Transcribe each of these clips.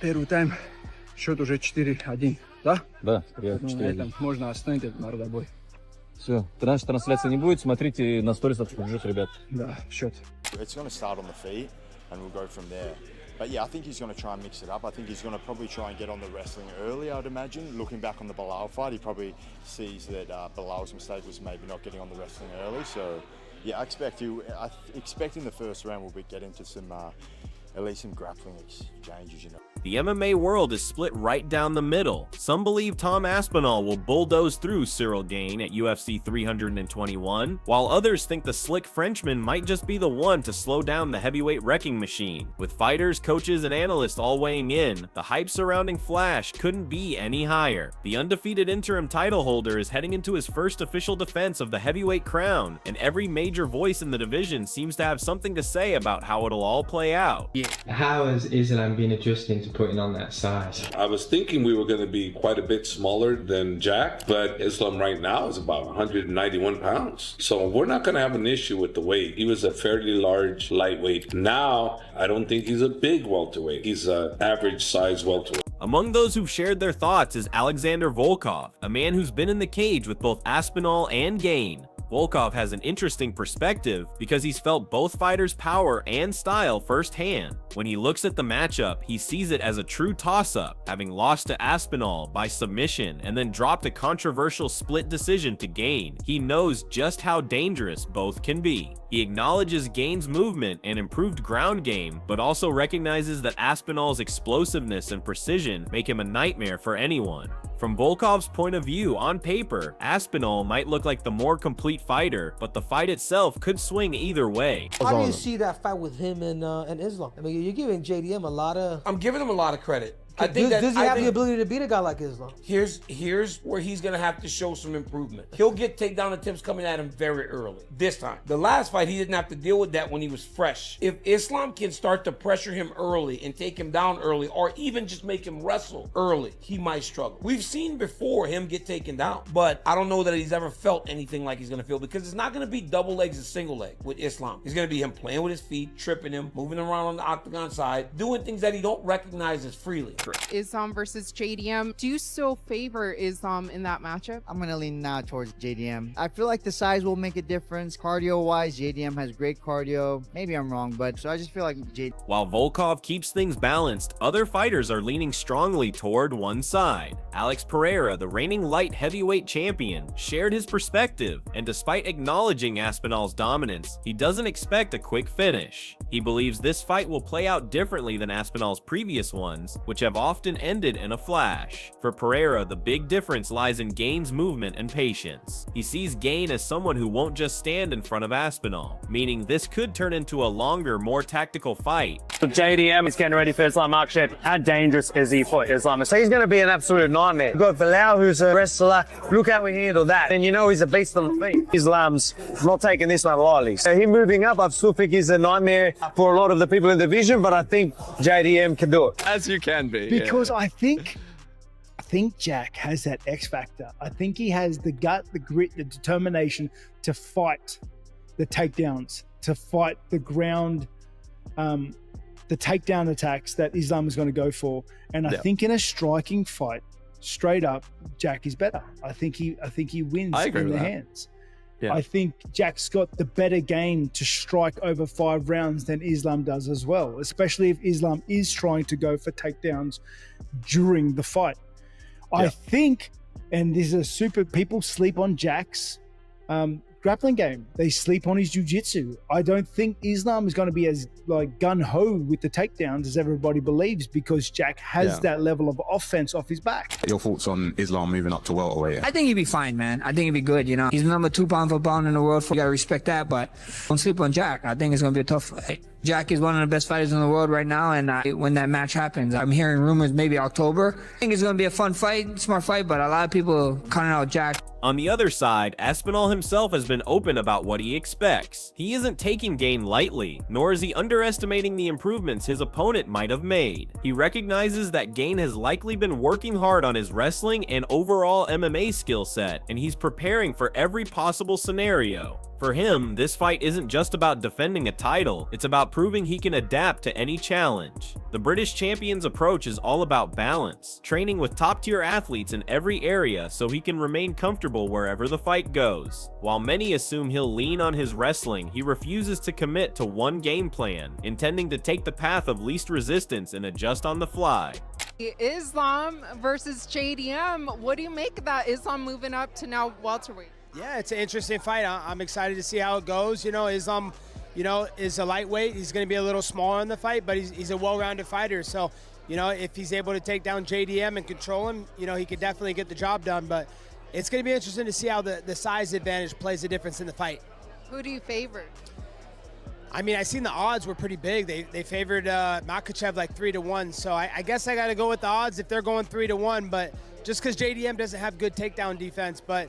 Первый тайм, счет уже 4-1, да? Да, я На 4. этом можно остановить этот мордобой. Все, раньше трансляции не будет, смотрите на сторисах, что ждет, ребят. Да, счет. It's going to start on the feet and we'll go from there. But yeah, I think he's going to try and mix it up. I think he's going to probably try and get on the wrestling early, I'd imagine. Looking back on the Bilal fight, he probably sees that Bilal's mistake was maybe not getting on the wrestling early. So yeah, I expect in the first round we'll get into some, at least some grappling exchanges, you know. The MMA world is split right down the middle. Some believe Tom Aspinall will bulldoze through Cyril Gane at UFC 321, while others think the slick Frenchman might just be the one to slow down the heavyweight wrecking machine. With fighters, coaches, and analysts all weighing in, the hype surrounding Flash couldn't be any higher. The undefeated interim title holder is heading into his first official defense of the heavyweight crown, and every major voice in the division seems to have something to say about how it'll all play out. How has Islam been adjusting to putting on that size? I was thinking we were going to be quite a bit smaller than Jack, but Islam right now is about 191 pounds. So we're not going to have an issue with the weight. He was a fairly large lightweight. Now, I don't think he's a big welterweight. He's an average size welterweight. Among those who've shared their thoughts is Alexander Volkov, a man who's been in the cage with both Aspinall and Gane. Volkov has an interesting perspective because he's felt both fighters' power and style firsthand. When he looks at the matchup, he sees it as a true toss-up, having lost to Aspinall by submission and then dropped a controversial split decision to Gane. He knows just how dangerous both can be. He acknowledges Gane's movement and improved ground game, but also recognizes that Aspinall's explosiveness and precision make him a nightmare for anyone. From Volkov's point of view, on paper, Aspinall might look like the more complete fighter, but the fight itself could swing either way. How do you see that fight with him and Islam? I mean, you're giving JDM a lot of... I'm giving him a lot of credit. Does he have the ability to beat a guy like Islam? Here's where he's gonna have to show some improvement. He'll get takedown attempts coming at him very early. This time. The last fight, he didn't have to deal with that when he was fresh. If Islam can start to pressure him early and take him down early, or even just make him wrestle early, he might struggle. We've seen before him get taken down, but I don't know that he's ever felt anything like he's gonna feel, because it's not gonna be double legs and single leg with Islam. It's gonna be him playing with his feet, tripping him, moving around on the octagon side, doing things that he don't recognize as freely. Islam versus JDM. Do you still favor Islam in that matchup? I'm going to lean now towards JDM. I feel like the size will make a difference. Cardio-wise, JDM has great cardio. Maybe I'm wrong, but so I just feel like JDM. While Volkov keeps things balanced, other fighters are leaning strongly toward one side. Alex Pereira, the reigning light heavyweight champion, shared his perspective, and despite acknowledging Aspinall's dominance, he doesn't expect a quick finish. He believes this fight will play out differently than Aspinall's previous ones, which have often ended in a flash. For Pereira, the big difference lies in Gane's movement and patience. He sees Gane as someone who won't just stand in front of Aspinall, meaning this could turn into a longer, more tactical fight. So JDM is getting ready for Islam Makhachev. How dangerous is he for Islam? So he's going to be an absolute nightmare. You've got Bilal, who's a wrestler. Look how we handle that. And you know he's a beast on the feet. Islam's not taking this one lightly. So him moving up, I still think he's a nightmare for a lot of the people in the division, but I think JDM can do it. As you can be. Because I think Jack has that X factor. I think he has the gut, the grit, the determination to fight the takedowns, to fight the ground, the takedown attacks that Islam is going to go for. And I think in a striking fight, straight up, Jack is better. I think he wins in the hands. Yeah. I think Jack's got the better game to strike over 5 rounds than Islam does as well, especially if Islam is trying to go for takedowns during the fight. Yeah. I think, and this is people sleep on Jack's grappling game. They sleep on his jiu-jitsu. I don't think Islam is going to be as gun-ho with the takedowns as everybody believes, because Jack has that level of offense off his back. Your thoughts on Islam moving up to welterweight? I think he'd be fine, man. I think he'd be good, you know. He's number 2 pound for pound in the world. You got to respect that, but don't sleep on Jack. I think it's going to be a tough fight. Jack is one of the best fighters in the world right now, and when that match happens, I'm hearing rumors maybe October. I think it's going to be a fun fight, smart fight, but a lot of people counting out Jack. On the other side, Aspinall himself has been open about what he expects. He isn't taking Gane lightly, nor is he underestimating the improvements his opponent might have made. He recognizes that Gane has likely been working hard on his wrestling and overall MMA skill set, and he's preparing for every possible scenario. For him, this fight isn't just about defending a title, it's about proving he can adapt to any challenge. The British champion's approach is all about balance, training with top-tier athletes in every area so he can remain comfortable wherever the fight goes. While many assume he'll lean on his wrestling, he refuses to commit to one game plan, intending to take the path of least resistance and adjust on the fly. Islam versus JDM. What do you make of that? Islam moving up to now welterweight. Yeah, it's an interesting fight. I'm excited to see how it goes. You know, Islam, is a lightweight. He's going to be a little smaller in the fight, but he's a well-rounded fighter. So, if he's able to take down JDM and control him, he could definitely get the job done. But it's going to be interesting to see how the size advantage plays a difference in the fight. Who do you favor? I mean, I seen the odds were pretty big. They favored Makhachev like 3-1. So I guess I got to go with the odds if they're going 3-1. But just because JDM doesn't have good takedown defense, but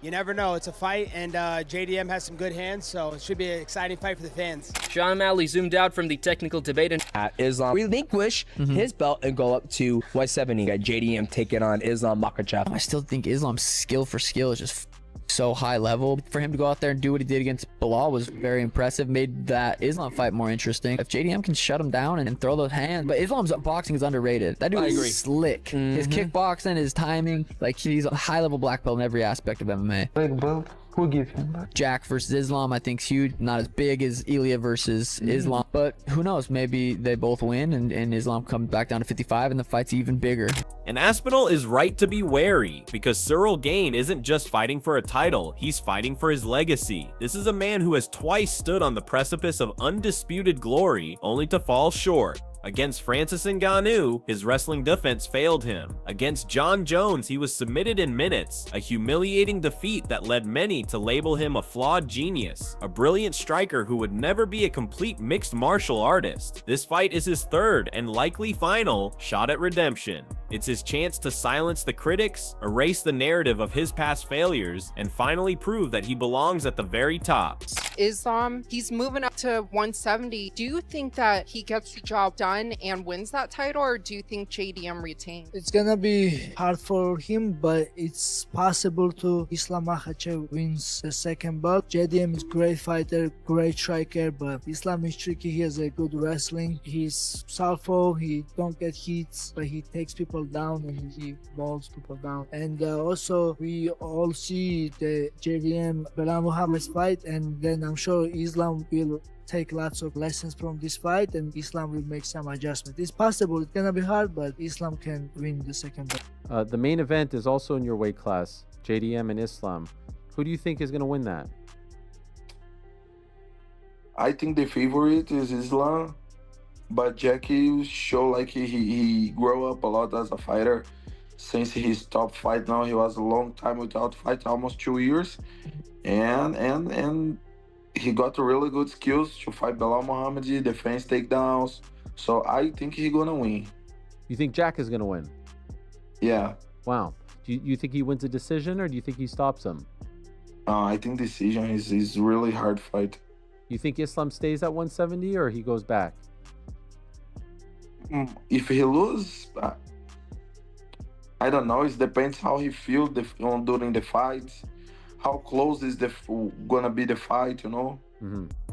you never know. It's a fight, and JDM has some good hands, so it should be an exciting fight for the fans. Sean O'Malley zoomed out from the technical debate and Islam relinquish his belt and go up to 170. Got JDM taking on Islam Makhachev. I still think Islam's skill for skill is just so high level. For him to go out there and do what he did against Bilal was very impressive, made that Islam fight more interesting. If JDM can shut him down and throw those hands, but Islam's boxing is underrated. That dude is slick. His kickboxing, his timing, like he's a high level black belt in every aspect of MMA. Big belt. Who give him that? Jack versus Islam, I think, is huge. Not as big as Ilya versus Islam, but who knows? Maybe they both win and Islam comes back down to 55 and the fight's even bigger. And Aspinal is right to be wary, because Cyril Gane isn't just fighting for a title, he's fighting for his legacy. This is a man who has twice stood on the precipice of undisputed glory, only to fall short. Against Francis Ngannou, his wrestling defense failed him. Against John Jones, he was submitted in minutes, a humiliating defeat that led many to label him a flawed genius, a brilliant striker who would never be a complete mixed martial artist. This fight is his third and likely final shot at redemption. It's his chance to silence the critics, erase the narrative of his past failures, and finally prove that he belongs at the very top. Islam, he's moving up to 170. Do you think that he gets the job done and wins that title, or do you think JDM retains? It's gonna be hard for him, but it's possible to Islam Makhachev wins the second belt. JDM is great fighter, great striker, but Islam is tricky. He has a good wrestling. He's southpaw, he don't get hits, but he takes people down and he balls people down. And also we all see the JDM Belal Muhammad's fight, and then I'm sure Islam will take lots of lessons from this fight and Islam will make some adjustment. It's possible, it's gonna be hard, but Islam can win the second belt. The main event is also in your weight class, JDM and Islam. Who do you think is going to win that? I think the favorite is Islam, but Jackie show like he grew up a lot as a fighter. Since his top fight now, he was a long time without fight, almost 2 years, and he got really good skills to fight Belal Muhammad, defense takedowns. So I think he's gonna win. You think Jack is going to win? Yeah. Wow. Do you think he wins a decision, or do you think he stops him? I think decision is really hard fight. You think Islam stays at 170 or he goes back? If he loses, I don't know. It depends how he feels during the fights. How close is gonna be the fight, you know?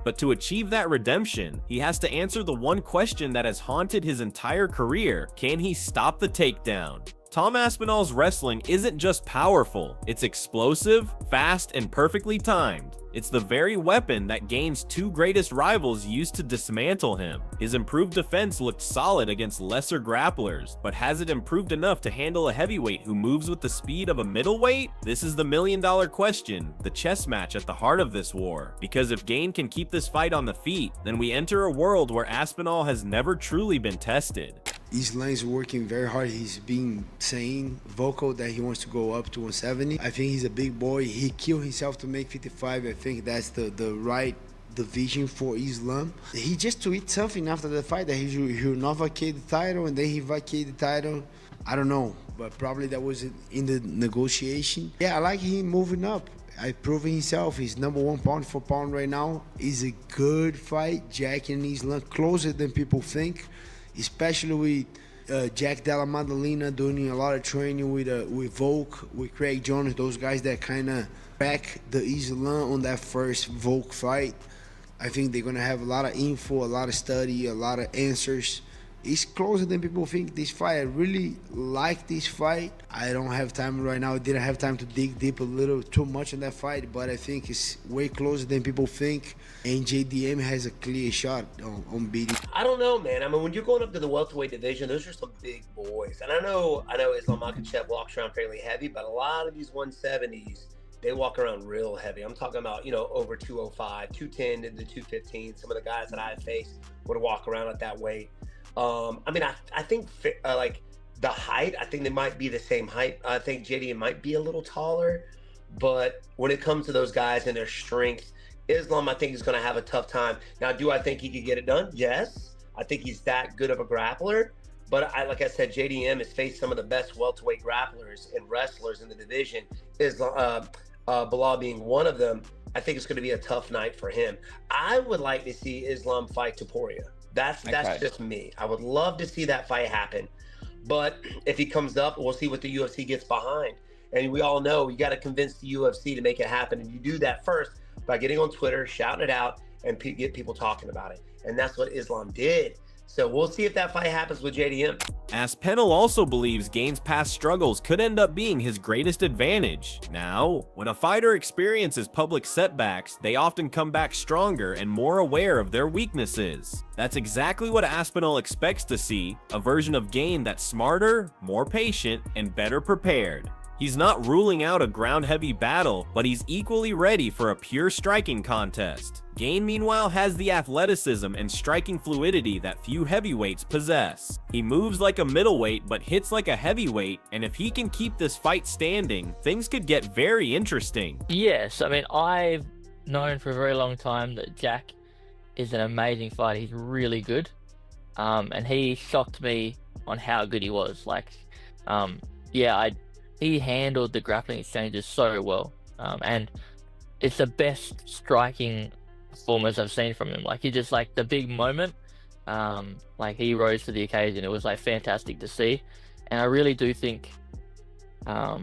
But to achieve that redemption, he has to answer the one question that has haunted his entire career. Can he stop the takedown? Tom Aspinall's wrestling isn't just powerful, it's explosive, fast, and perfectly timed. It's the very weapon that Gane's two greatest rivals used to dismantle him. His improved defense looked solid against lesser grapplers, but has it improved enough to handle a heavyweight who moves with the speed of a middleweight? This is the million-dollar question, the chess match at the heart of this war. Because if Gane can keep this fight on the feet, then we enter a world where Aspinall has never truly been tested. Islam is working very hard. He's been saying vocal that he wants to go up to 170. I think he's a big boy. He killed himself to make 55. I think that's the right division for Islam. He just tweeted something after the fight that he'll not vacate the title, and then he vacated the title. I don't know, but probably that was in the negotiation. Yeah, I like him moving up. I proven himself. He's #1 pound for pound right now. It's a good fight. Jack and Islam closer than people think, especially with Jack Della Maddalena doing a lot of training with Volk, with Craig Jones, those guys that kind of back the Islam on that first Volk fight. I think they're gonna have a lot of info, a lot of study, a lot of answers. It's closer than people think, this fight. I really like this fight. I don't have time right now. I didn't have time to dig deep a little too much in that fight, but I think it's way closer than people think. And JDM has a clear shot on beating. I don't know, man. I mean, when you're going up to the welterweight division, those are some big boys. And I know Islam Makhachev walks around fairly heavy, but a lot of these 170s, they walk around real heavy. I'm talking about, over 205, 210 to the 215. Some of the guys that I have faced would walk around at that weight. I think like the height, I think they might be the same height. I think JDM might be a little taller, but when it comes to those guys and their strength, Islam, I think, is going to have a tough time. Now, do I think he could get it done? Yes. I think he's that good of a grappler. But like I said, JDM has faced some of the best welterweight grapplers and wrestlers in the division. Bilal being one of them. I think it's going to be a tough night for him. I would like to see Islam fight Topuria. That's just me. I would love to see that fight happen. But if he comes up, we'll see what the UFC gets behind. And we all know you got to convince the UFC to make it happen. And you do that first by getting on Twitter, shouting it out, and get people talking about it. And that's what Islam did. So we'll see if that fight happens with JDM. Aspinal also believes Gane's past struggles could end up being his greatest advantage. Now, when a fighter experiences public setbacks, they often come back stronger and more aware of their weaknesses. That's exactly what Aspinal expects to see, a version of Gane that's smarter, more patient, and better prepared. He's not ruling out a ground-heavy battle, but he's equally ready for a pure striking contest. Gane, meanwhile, has the athleticism and striking fluidity that few heavyweights possess. He moves like a middleweight but hits like a heavyweight, and if he can keep this fight standing, things could get very interesting. Yes, I mean, I've known for a very long time that Jack is an amazing fighter. He's really good, and he shocked me on how good he was. He handled the grappling exchanges so well, and it's the best striking performance I've seen from him. He just, the big moment, he rose to the occasion. It was fantastic to see, and I really do think, I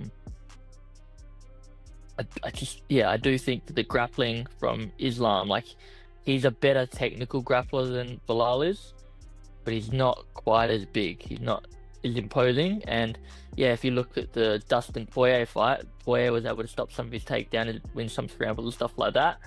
do think that the grappling from Islam, he's a better technical grappler than Bilal is, but he's not quite as big. He's not as imposing, and if you look at the Dustin Poirier fight, Poirier was able to stop some of his takedown and win some scrambles and stuff like that.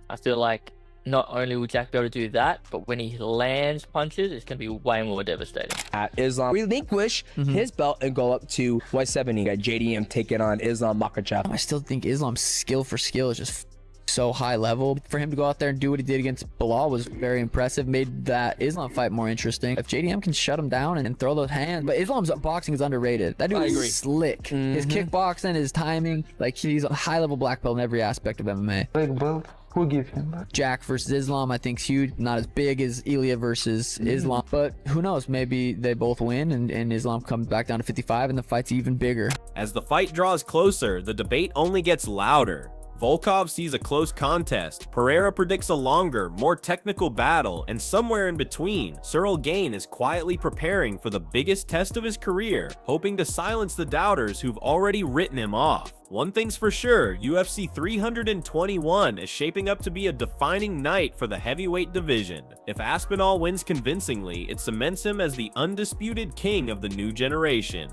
I feel like not only will Jack be able to do that, but when he lands punches, it's going to be way more devastating. Islam relinquish his belt and go up to 170. Got JDM taking on Islam Makhachev. I still think Islam's skill for skill is just so high level. For him to go out there and do what he did against Bilal was very impressive, made that Islam fight more interesting. If JDM can shut him down and throw those hands, but Islam's boxing is underrated. That dude is slick. His kickboxing, his timing, he's a high level black belt in every aspect of MMA. Big belt. Who give him that? Jack versus Islam, I think, is huge. Not as big as Ilya versus Islam, but who knows? Maybe they both win and Islam comes back down to 55 and the fight's even bigger. As the fight draws closer, the debate only gets louder. Volkov sees a close contest, Pereira predicts a longer, more technical battle, and somewhere in between, Cyril Gane is quietly preparing for the biggest test of his career, hoping to silence the doubters who've already written him off. One thing's for sure, UFC 321 is shaping up to be a defining night for the heavyweight division. If Aspinal wins convincingly, it cements him as the undisputed king of the new generation.